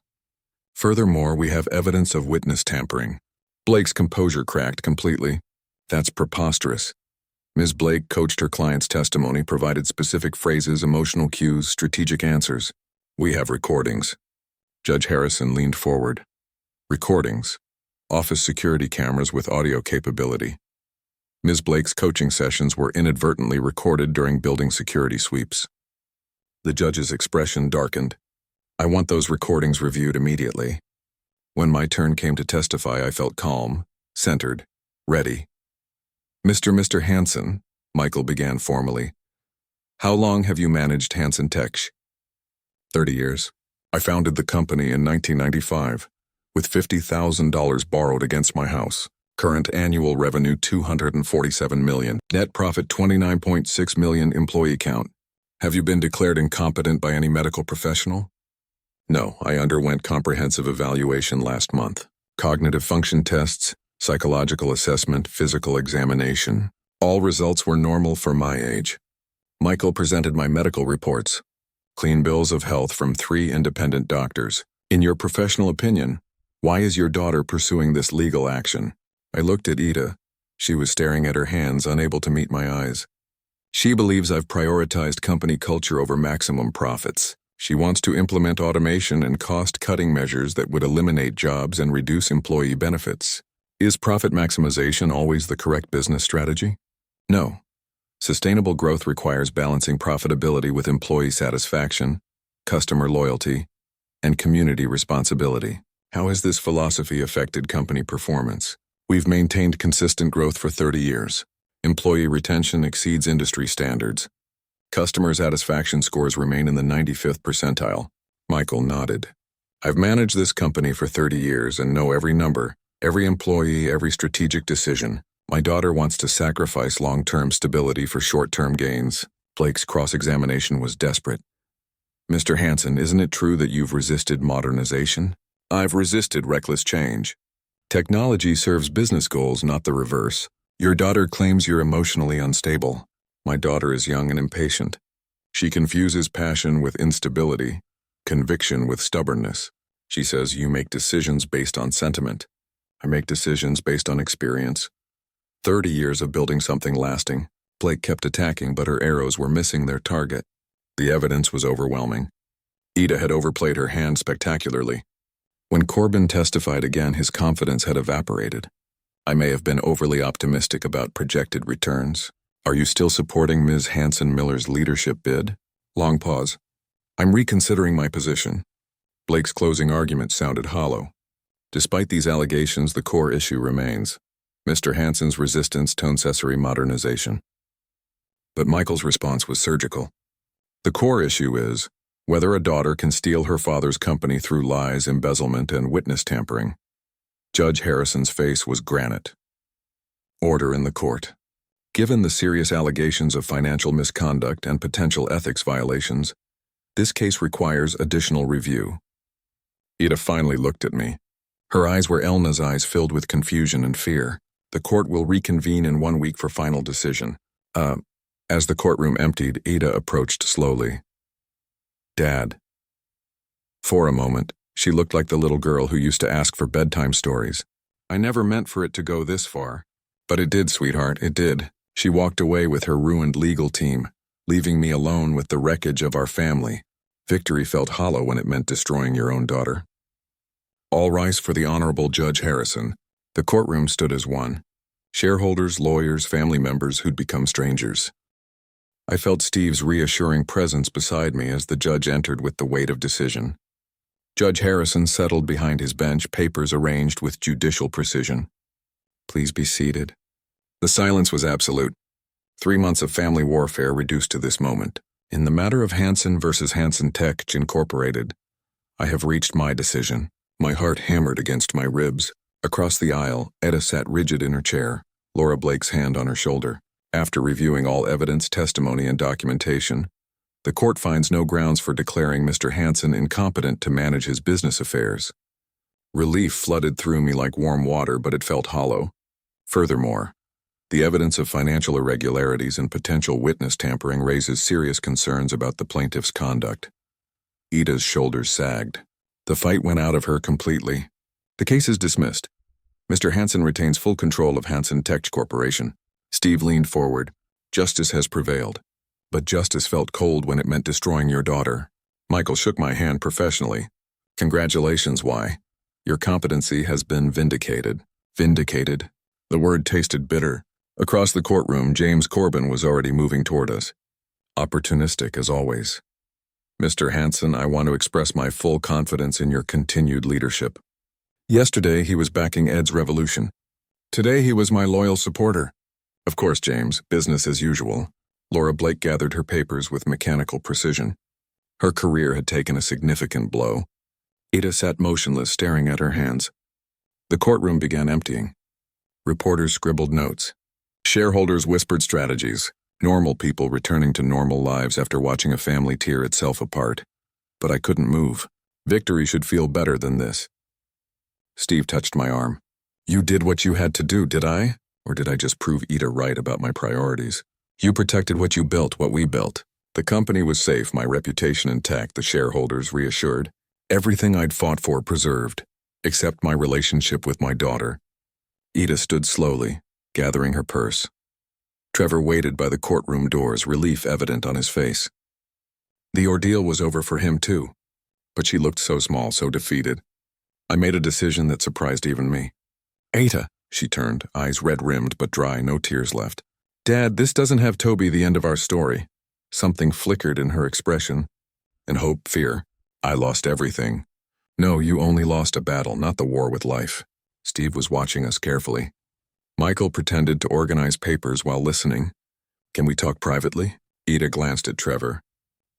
[SPEAKER 1] "Furthermore, we have evidence of witness tampering." Blake's composure cracked completely. "That's preposterous." Ms. Blake coached her client's testimony, provided specific phrases, emotional cues, strategic answers. "We have recordings." Judge Harrison leaned forward. "Recordings. Office security cameras with audio capability." Ms. Blake's coaching sessions were inadvertently recorded during building security sweeps. The judge's expression darkened. "I want those recordings reviewed immediately." When my turn came to testify, I felt calm, centered, ready. Mr. Hansen," Michael began formally. "How long have you managed Hansen Tech?" 30 years. I founded the company in 1995, with $50,000 borrowed against my house. Current annual revenue $247 million. Net profit $29.6 million. Employee count. Have you been declared incompetent by any medical professional? No, I underwent comprehensive evaluation last month. Cognitive function tests, psychological assessment, physical examination. All results were normal for my age. Michael presented my medical reports. Clean bills of health from 3 independent doctors. In your professional opinion, why is your daughter pursuing this legal action? I looked at Ida. She was staring at her hands, unable to meet my eyes. She believes I've prioritized company culture over maximum profits. She wants to implement automation and cost-cutting measures that would eliminate jobs and reduce employee benefits. Is profit maximization always the correct business strategy? No. Sustainable growth requires balancing profitability with employee satisfaction, customer loyalty, and community responsibility. How has this philosophy affected company performance? We've maintained consistent growth for 30 years. Employee retention exceeds industry standards. Customer satisfaction scores remain in the 95th percentile. Michael nodded. I've managed this company for 30 years and know every number, every employee, every strategic decision. My daughter wants to sacrifice long-term stability for short-term gains. Blake's cross-examination was desperate. Mr. Hansen, isn't it true that you've resisted modernization? I've resisted reckless change. Technology serves business goals, not the reverse. Your daughter claims you're emotionally unstable. My daughter is young and impatient. She confuses passion with instability, conviction with stubbornness. She says you make decisions based on sentiment. I make decisions based on experience. 30 years of building something lasting. Blake kept attacking, but her arrows were missing their target. The evidence was overwhelming. Ida had overplayed her hand spectacularly. When Corbin testified again, his confidence had evaporated. I may have been overly optimistic about projected returns. Are you still supporting Ms. Hansen Miller's leadership bid? Long pause. I'm reconsidering my position. Blake's closing argument sounded hollow. Despite these allegations, the core issue remains. Mr. Hansen's resistance to accessory modernization. But Michael's response was surgical. The core issue is whether a daughter can steal her father's company through lies, embezzlement, and witness tampering. Judge Harrison's face was granite. Order in the court. Given the serious allegations of financial misconduct and potential ethics violations, this case requires additional review. Ida finally looked at me. Her eyes were Elna's eyes, filled with confusion and fear. The court will reconvene in 1 week for final decision. As the courtroom emptied, Ida approached slowly. Dad. For a moment, she looked like the little girl who used to ask for bedtime stories. I never meant for it to go this far. But it did, sweetheart, it did. She walked away with her ruined legal team, leaving me alone with the wreckage of our family. Victory felt hollow when it meant destroying your own daughter. All rise for the Honorable Judge Harrison. The courtroom stood as one. Shareholders, lawyers, family members who'd become strangers. I felt Steve's reassuring presence beside me as the judge entered with the weight of decision. Judge Harrison settled behind his bench, papers arranged with judicial precision. Please be seated. The silence was absolute. 3 months of family warfare reduced to this moment. In the matter of Hansen versus Hansen Tech Incorporated, I have reached my decision. My heart hammered against my ribs. Across the aisle, Etta sat rigid in her chair, Laura Blake's hand on her shoulder. After reviewing all evidence, testimony, and documentation, the court finds no grounds for declaring Mr. Hansen incompetent to manage his business affairs. Relief flooded through me like warm water, but it felt hollow. Furthermore, the evidence of financial irregularities and potential witness tampering raises serious concerns about the plaintiff's conduct. Ida's shoulders sagged. The fight went out of her completely. The case is dismissed. Mr. Hansen retains full control of Hansen Tech Corporation. Steve leaned forward. Justice has prevailed. But justice felt cold when it meant destroying your daughter. Michael shook my hand professionally. Congratulations, Y. Your competency has been vindicated. Vindicated. The word tasted bitter. Across the courtroom, James Corbin was already moving toward us. Opportunistic as always. Mr. Hansen, I want to express my full confidence in your continued leadership. Yesterday, he was backing Ed's revolution. Today, he was my loyal supporter. Of course, James, business as usual. Laura Blake gathered her papers with mechanical precision. Her career had taken a significant blow. Ida sat motionless, staring at her hands. The courtroom began emptying. Reporters scribbled notes. Shareholders whispered strategies. Normal people returning to normal lives after watching a family tear itself apart. But I couldn't move. Victory should feel better than this. Steve touched my arm. You did what you had to do, did I? Or did I just prove Ida right about my priorities? You protected what you built, what we built. The company was safe, my reputation intact, the shareholders reassured. Everything I'd fought for preserved, except my relationship with my daughter. Ida stood slowly, gathering her purse. Trevor waited by the courtroom doors, relief evident on his face. The ordeal was over for him too, but she looked so small, so defeated. I made a decision that surprised even me. Ada, she turned, eyes red-rimmed but dry, no tears left. Dad, this doesn't have to be the end of our story. Something flickered in her expression. And hope, fear. I lost everything. No, you only lost a battle, not the war with life. Steve was watching us carefully. Michael pretended to organize papers while listening. Can we talk privately? Ida glanced at Trevor.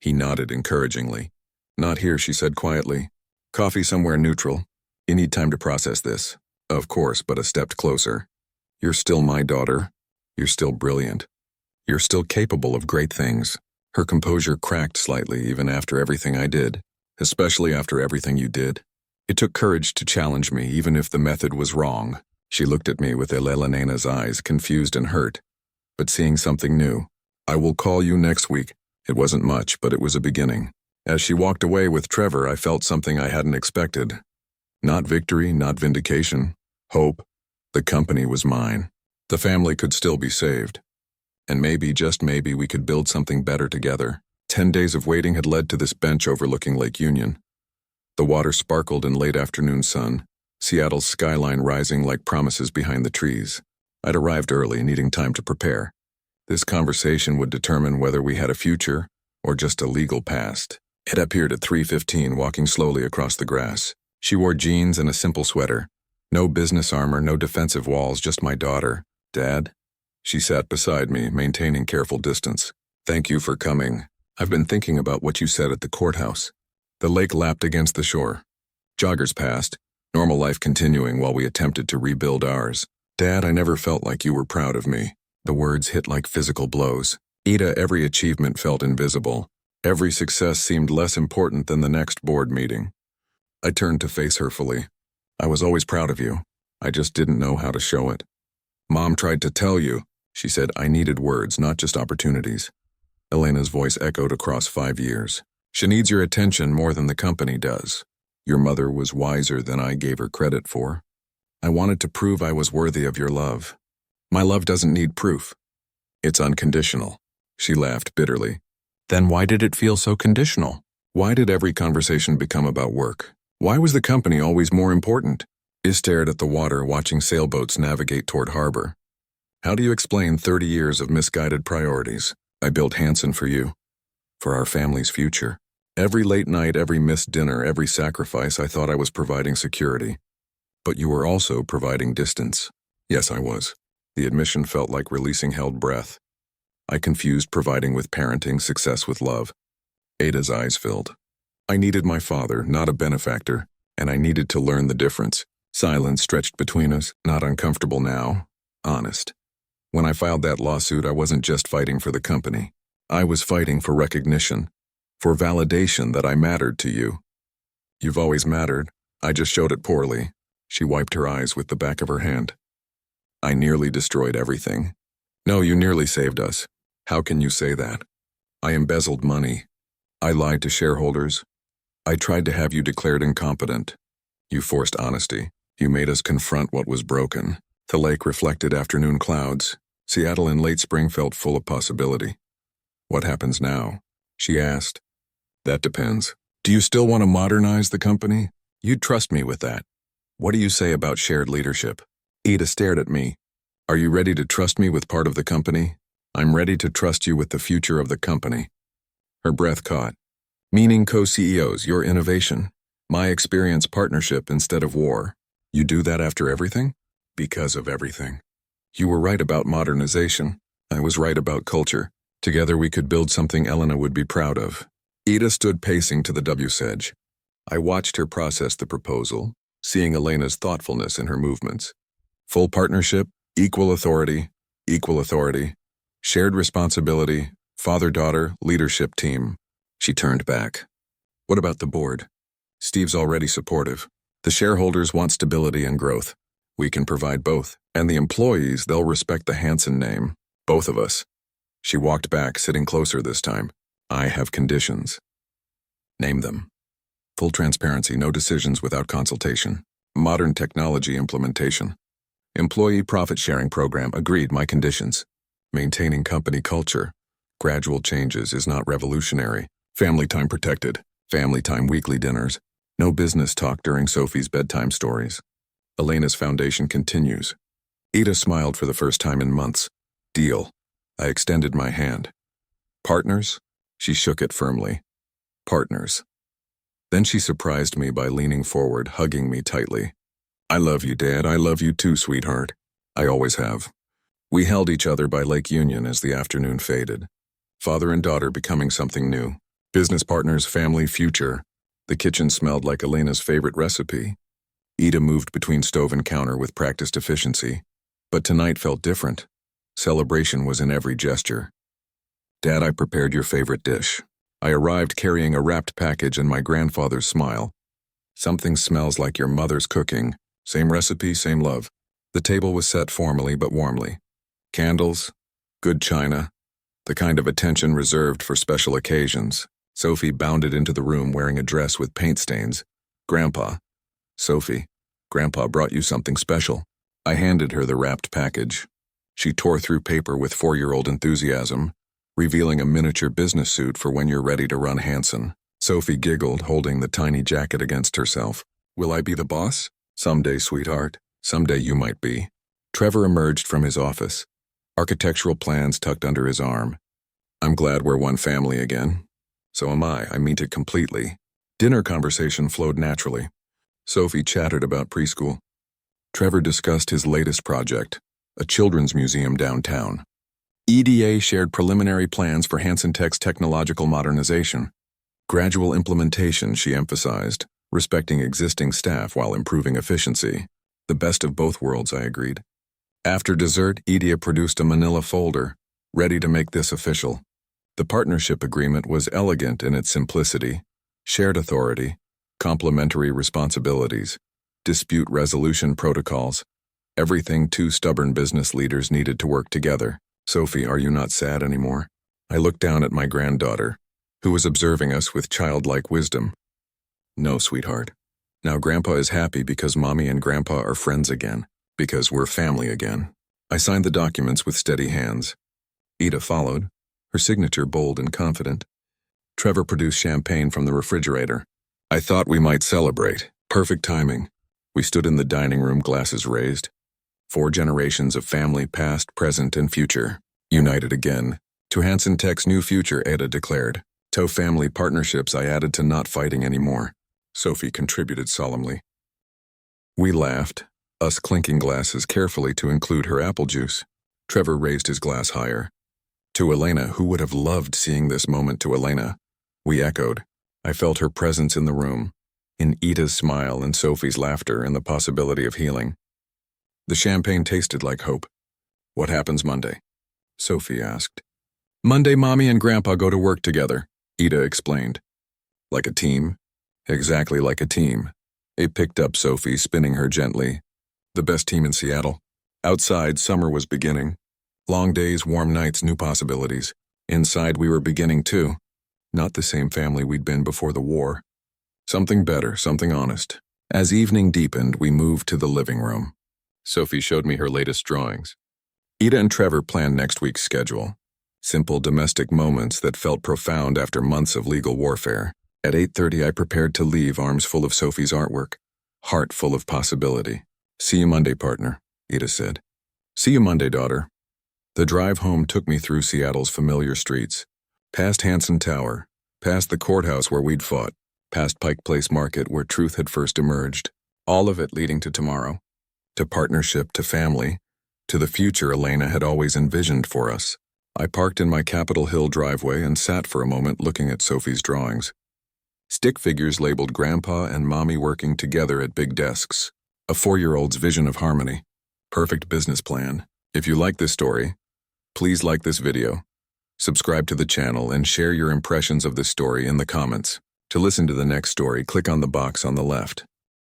[SPEAKER 1] He nodded encouragingly. Not here, she said quietly. Coffee somewhere neutral. You need time to process this. Of course, but a step closer. You're still my daughter. You're still brilliant. You're still capable of great things. Her composure cracked slightly even after everything I did, especially after everything you did. It took courage to challenge me, even if the method was wrong. She looked at me with Elena's eyes, confused and hurt, but seeing something new. I will call you next week. It wasn't much, but it was a beginning. As she walked away with Trevor, I felt something I hadn't expected. Not victory, not vindication. Hope. The company was mine. The family could still be saved. And maybe, just maybe, we could build something better together. 10 days of waiting had led to this bench overlooking Lake Union. The water sparkled in late afternoon sun, Seattle's skyline rising like promises behind the trees. I'd arrived early, needing time to prepare. This conversation would determine whether we had a future or just a legal past. It appeared at 3:15, walking slowly across the grass. She wore jeans and a simple sweater. No business armor, no defensive walls, just my daughter. Dad? She sat beside me, maintaining careful distance. Thank you for coming. I've been thinking about what you said at the courthouse. The lake lapped against the shore. Joggers passed, normal life continuing while we attempted to rebuild ours. Dad, I never felt like you were proud of me. The words hit like physical blows. Ida, every achievement felt invisible. Every success seemed less important than the next board meeting. I turned to face her fully. I was always proud of you. I just didn't know how to show it. Mom tried to tell you. She said I needed words, not just opportunities. Elena's voice echoed across 5 years. She needs your attention more than the company does. Your mother was wiser than I gave her credit for. I wanted to prove I was worthy of your love. My love doesn't need proof. It's unconditional. She laughed bitterly. Then why did it feel so conditional? Why did every conversation become about work? Why was the company always more important? I stared at the water, watching sailboats navigate toward harbor. How do you explain 30 years of misguided priorities? I built Hanson for you. For our family's future. Every late night, every missed dinner, every sacrifice, I thought I was providing security. But you were also providing distance. Yes, I was. The admission felt like releasing held breath. I confused providing with parenting, success with love. Ada's eyes filled. I needed my father, not a benefactor, and I needed to learn the difference. Silence stretched between us, not uncomfortable now, honest. When I filed that lawsuit, I wasn't just fighting for the company. I was fighting for recognition, for validation that I mattered to you. You've always mattered. I just showed it poorly. She wiped her eyes with the back of her hand. I nearly destroyed everything. No, you nearly saved us. How can you say that? I embezzled money. I lied to shareholders. I tried to have you declared incompetent. You forced honesty. You made us confront what was broken. The lake reflected afternoon clouds. Seattle in late spring felt full of possibility. What happens now? She asked. That depends. Do you still want to modernize the company? You'd trust me with that. What do you say about shared leadership? Ida stared at me. Are you ready to trust me with part of the company? I'm ready to trust you with the future of the company. Her breath caught. Meaning co-CEOs, your innovation. My experience, partnership instead of war. You do that after everything? Because of everything. You were right about modernization. I was right about culture. Together we could build something Elena would be proud of. Ida stood pacing to the W-sedge. I watched her process the proposal, seeing Elena's thoughtfulness in her movements. Full partnership, equal authority, shared responsibility, father-daughter, leadership team. She turned back. What about the board? Steve's already supportive. The shareholders want stability and growth. We can provide both. And the employees, they'll respect the Hanson name. Both of us. She walked back, sitting closer this time. I have conditions. Name them. Full transparency, no decisions without consultation. Modern technology implementation. Employee profit-sharing program, agreed, my conditions. Maintaining company culture. Gradual changes is not revolutionary. Family time protected. Family time weekly dinners. No business talk during Sophie's bedtime stories. Elena's foundation continues. Ida smiled for the first time in months. Deal. I extended my hand. Partners? She shook it firmly. Partners. Then she surprised me by leaning forward, hugging me tightly. I love you, Dad. I love you too, sweetheart. I always have. We held each other by Lake Union as the afternoon faded. Father and daughter becoming something new. Business partners, family, future. The kitchen smelled like Elena's favorite recipe. Ida moved between stove and counter with practiced efficiency. But tonight felt different. Celebration was in every gesture. Dad, I prepared your favorite dish. I arrived carrying a wrapped package and my grandfather's smile. Something smells like your mother's cooking. Same recipe, same love. The table was set formally but warmly. Candles, good china, the kind of attention reserved for special occasions. Sophie bounded into the room wearing a dress with paint stains. Grandpa. Sophie, Grandpa brought you something special. I handed her the wrapped package. She tore through paper with 4-year-old enthusiasm, revealing a miniature business suit for when you're ready to run Hanson. Sophie giggled, holding the tiny jacket against herself. Will I be the boss? Someday, sweetheart. Someday you might be. Trevor emerged from his office, architectural plans tucked under his arm. I'm glad we're one family again. So am I mean it completely. Dinner conversation flowed naturally. Sophie chattered about preschool. Trevor discussed his latest project, a children's museum downtown. EDA shared preliminary plans for Hanson Tech's technological modernization. Gradual implementation, she emphasized, respecting existing staff while improving efficiency. The best of both worlds, I agreed. After dessert, Edie produced a manila folder, ready to make this official. The partnership agreement was elegant in its simplicity: shared authority, complementary responsibilities, dispute resolution protocols, everything two stubborn business leaders needed to work together. Sophie, are you not sad anymore? I looked down at my granddaughter, who was observing us with childlike wisdom. No, sweetheart. Now Grandpa is happy because Mommy and Grandpa are friends again, because we're family again. I signed the documents with steady hands. Ida followed, her signature bold and confident. Trevor produced champagne from the refrigerator. I thought we might celebrate. Perfect timing. We stood in the dining room, glasses raised. 4 generations of family, past, present, and future, united again. To Hansen Tech's new future, Ada declared. To family partnerships I added to not fighting anymore, Sophie contributed solemnly. We laughed, us clinking glasses carefully to include her apple juice. Trevor raised his glass higher. To Elena, who would have loved seeing this moment to Elena? We echoed. I felt her presence in the room, in Ida's smile and Sophie's laughter and the possibility of healing. The champagne tasted like hope. What happens Monday? Sophie asked. Monday, Mommy and Grandpa go to work together, Ida explained. Like a team? Exactly like a team. It picked up Sophie, spinning her gently. The best team in Seattle. Outside, summer was beginning. Long days, warm nights, new possibilities. Inside, we were beginning too. Not the same family we'd been before the war. Something better, something honest. As evening deepened, we moved to the living room. Sophie showed me her latest drawings. Ida and Trevor planned next week's schedule. Simple domestic moments that felt profound after months of legal warfare. At 8:30, I prepared to leave, arms full of Sophie's artwork, heart full of possibility. See you Monday, partner, Ida said. See you Monday, daughter. The drive home took me through Seattle's familiar streets, past Hansen Tower, past the courthouse where we'd fought, past Pike Place Market where truth had first emerged, all of it leading to tomorrow, to partnership, to family, to the future Elena had always envisioned for us. I parked in my Capitol Hill driveway and sat for a moment looking at Sophie's drawings. Stick figures labeled Grandpa and Mommy working together at big desks. A 4-year-old's vision of harmony. Perfect business plan. If you like this story, please like this video, subscribe to the channel, and share your impressions of this story in the comments. To listen to the next story, click on the box on the left.